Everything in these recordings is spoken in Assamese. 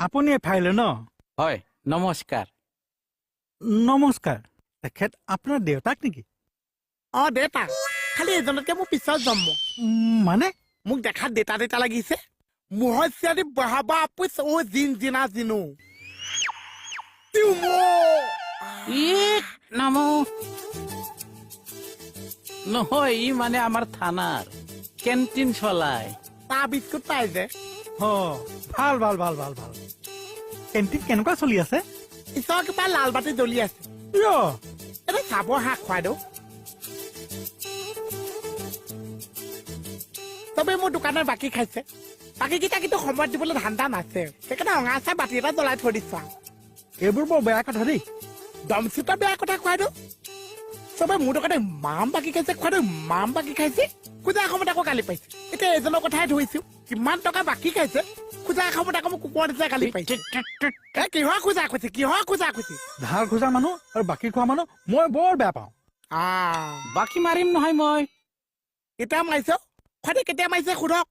আপুনি এফাইলে ন? হয় নমস্কাৰ। নমস্কাৰ। তেখেত আপোনাৰ দেউতাক নেকি? দেউতা খালি এজনতকে মোৰ পিছত জন্ম মানে মোক দেখাত দেতা দেতা লাগিছে মুহৰ চিয়াদি বহাবা আপুচ ও জিন জিনা জিনো নামো নহয় ই মানে আমাৰ থানাৰ কেণ্টিন চলাই চাহ বিস্কুট পাই যে ভাল ভাল ভাল ভাল ভাল। কেণ্টিন কেনেকুৱা চলি আছে? ঈশ্বৰৰ কিবা লাল বাতি জ্বলি আছে কিয়? এটা চাব হাঁহ খুৱাই দিওঁ চবেই মোৰ দোকানৰ বাকী খাইছে বাকী কেইটা কিন্তু সময়ত দিবলৈ ধান্দা নাছে সেইকাৰণে অঙা চাহ বাতি এটা জ্বলাই থৈ দিছো আৰু এইবোৰ বৰ বেয়া কথা দেই। দমচিতৰ বেয়া কথা খুৱাই দিওঁ চবে মোৰ দোকানে মাম বাকী খাইছে খুৱাই দিওঁ মাম বাকী খাইছে খোজা সময়ত আকৌ গালি পাইছে এতিয়া এজনৰ কথাই ধৰিছো কিমান টকা বাকী খাইছে খোজা সময়ত আকৌ মোক কুকুৰ দিছে গালি পাইছে কিহৰ খোজা খুচি কিহৰ খোজা খুচি ধাৰ খোজা মানুহ আৰু বাকী খোৱা মানুহ মই বৰ বেয়া পাওঁ। বাকী মাৰিম নহয় মই। এতিয়া মাৰিছ খোৱাদি কেতিয়া মাৰিছে সোধক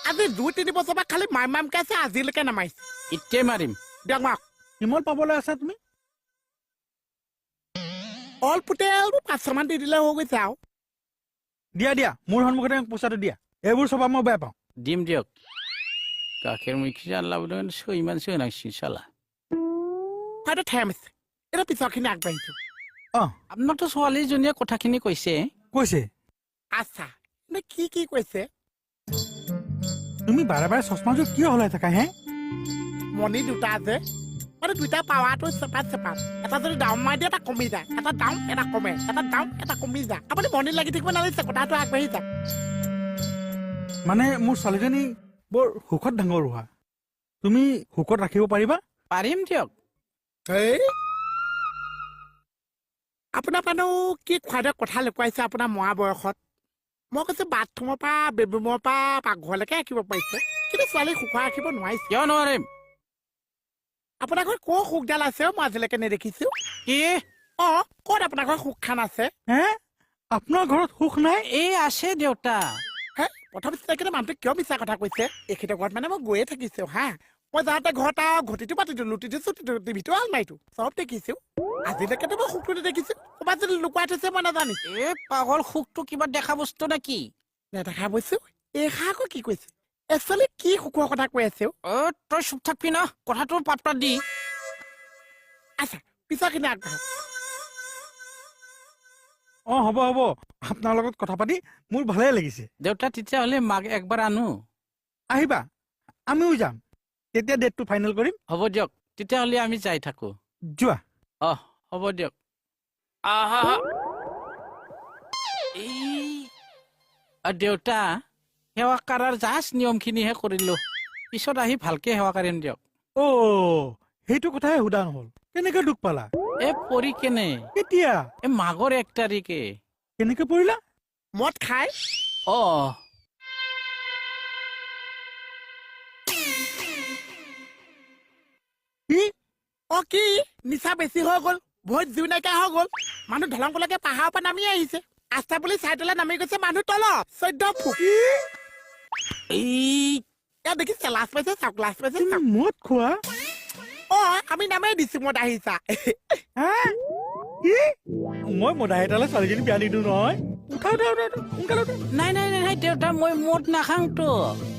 আজি 2-3 বছৰ পৰা খালি মাম মামকে আছে আজিলৈকে নামাৰিছে এতিয়াই মাৰিম। দিয়ক মাক কিমান পাবলৈ আছে তুমি? অল পুতেল 500 মান দি দিলে হৈ গৈছে আৰু দিয়া দিয়া মোৰ সন্মুখতে পইচাটো দিয়া। এইবোৰ চবা মই বেয়া পাওঁ। দিম দিয়ক। গাখীৰ মুখি জানলা বুলি ইমান চৈনাকছি চালা হয়তো ঠেম আছে এতিয়া পিছৰখিনি আগবাঢ়িছো আপোনাৰতো ছোৱালীজনীয়ে কথাখিনি কৈছে। কৈছে আচ্ছা কি কি কৈছে তুমি বাৰে বাৰে চশমাযোৰ কিয় হলাই থাকা হে? মণি দুটা আছে মানে দুটা পাৱাৰটো চেপাত চেপাত এটা যদি ডাউন মাৰি দিয়ে এটা কমি যায় এটা ডাউন এটা কমে এটা ডাউন এটা কমি যায় আপুনি মণি লাগি থাকিব নালাগিছে কথাটো আগবাঢ়ি যায় মানে মোৰ ছোৱালীজনী বৰ সুখত ডাঙৰ হোৱা তুমি সুখত ৰাখিব পাৰিবা? পাৰিম দিয়ক। আপোনাৰ মানুহ কি খুৱাই কথা লুকুৱাইছে আপোনাৰ মৰা বয়সত মই কৈছো বাথৰুমৰ পৰা বেডৰুমৰ পৰা পাকঘৰলৈকে ৰাখিব পাৰিছে কিন্তু ছোৱালী সুখা ৰাখিব নোৱাৰিছে কিয় নোৱাৰিম? আপোনাৰ ঘৰত ক সুখডাল আছে মই আজিলৈকে নেদেখিছো কি ক'ত আপোনাৰ ঘৰত সুখ খান আছে হে আপোনাৰ ঘৰত সুখ নাই? এই আছে দেউতা। হে প্ৰথম চিনাকিতে মানুহটো কিয় মিছা কথা কৈছে এইখিনিৰ ঘৰত মানে মই গৈয়ে থাকিছো হা মই যাওঁতে ঘৰত ঘটিটো পাতিটো লুটিটো চুটিটো টিভিটো আলমাৰিটো চব দেখিছো আজিলৈকেতো মই সুখটো নেদেখিছো ক'ৰবাত যদি লুকুৱাই থৈছে মই নাজানিছো এই পাগল সুখটো কিবা দেখা বস্তু নেকি? নেদেখা বস্তু এইষা আকৌ কি কৈছে একচুৱেলি কি সুখৰ কথা কৈ আছে তই চুপ থাকবি না কথাটো পাত্তা দি। আচ্ছা পিছৰখিনি আগবাঢ়ক হ'ব হ'ব আপোনাৰ লগত কথা পাতি মোৰ ভালেই লাগিছে। দেউতা তেতিয়াহ'লে মাক একবাৰ আনো। আহিবা আমিও যাম তেতিয়া ডেটটো ফাইনেল কৰিম। হ'ব দিয়ক তেতিয়াহ'লে আমি যাই থাকো। যোৱা। হ'ব দিয়ক। দেউতা সেৱা কৰাৰ জাষ্ট নিয়মখিনিহে কৰিলো পিছত আহি ভালকে সেৱা কৰিম দিয়ক। সেইটো কথাই সোধা নহল কেনেকে দুখ পালা? পৰি কেনে কেতিয়া? মাঘৰ 1 তাৰিখে। কেনেকে পৰিলা? মদ খাই কি নিচা বেছি হৈ গ'ল ভৰিত জুই নাইকিয়া হৈ গ'ল মানুহ ধলংকলৈকে পাহাৰৰ পৰা নামি আহিছে আস্থা বুলি চাইডলৈ নামি গৈছে মানুহ তলত 14 ফুট এয়া দেখিছে লাজ পাইছে চাওক লাজ পাইছে মদ খোৱা? আমি নামেই দিছো মদ আহিছা মই মদাহি এটালৈ ছোৱালীজনী বিয়া নিদিওঁ নহয়। নাই নাই নাই দেউতা মই মদ নাখাওঁতো।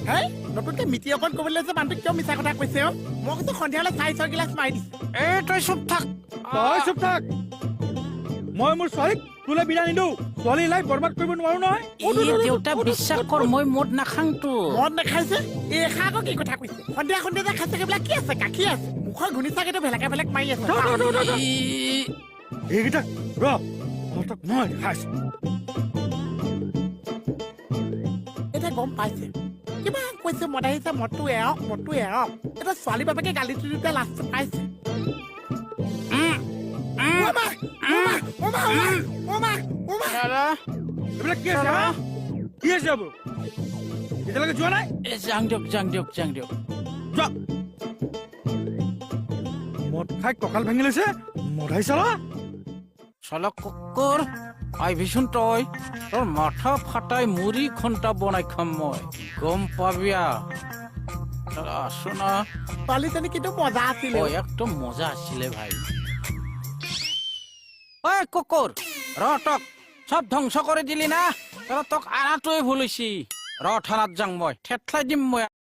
হেই নতুনকে মিতি অকণ ক'বলৈ যে মানুহটো কিয় মিছা কথা কৈছে মই কৈছো সন্ধিয়ালৈ 4 গিলাচ মাৰি দিছো তই চুপ থাক। মই মোৰ ছোৱালীক তোলৈ বিয়া নিদিওঁ। ছোৱালী লাইফ বৰবাদ কৰিব নোৱাৰো নহয়। দেউতা বিশ্বাস কৰ মই মদ নাখাওঁতো। মদ নাখাইছে এইষা আকৌ কি কথা কৈছে সন্ধিয়া সন্ধিয়া যে খাইছে সেইবিলাক কি আছে গাখীৰ আছে মুখৰ ঘূনি চাগেতো ভেলেকা ভেলেক মাৰি আছে এইকেইটা মই খাইছো এতিয়া গম পাইছে কিবা কৈছে মদ আহিছে মদটো এৰক এতিয়া ছোৱালী বাপেকে গালি তুলিতে লাষ্ট পাইছে এইবিলাক কি আছে কি আছে এতিয়ালৈকে যোৱা নাই? যাং দিয়ক যোৱা। মদ খাই কঁকাল ভাঙি লৈছে মদাহি চালা কুকুৰ আহিবিচোন তই তোৰ মাথা ফাটাই মুড়ি ঘণ্টা বনাই খাম মই গম পাবিয়া। আসুন ছোৱালীজনী কিন্তু মজা আছিলে ও একদম মজা আছিলে ভাই ঐ কুকুৰ ৰ তক সব ধ্বংস কৰি দিলি না তোক আনাটোৱে ভুল হৈছি ৰ থানাত যাং মই ঠেটলাই দিম মই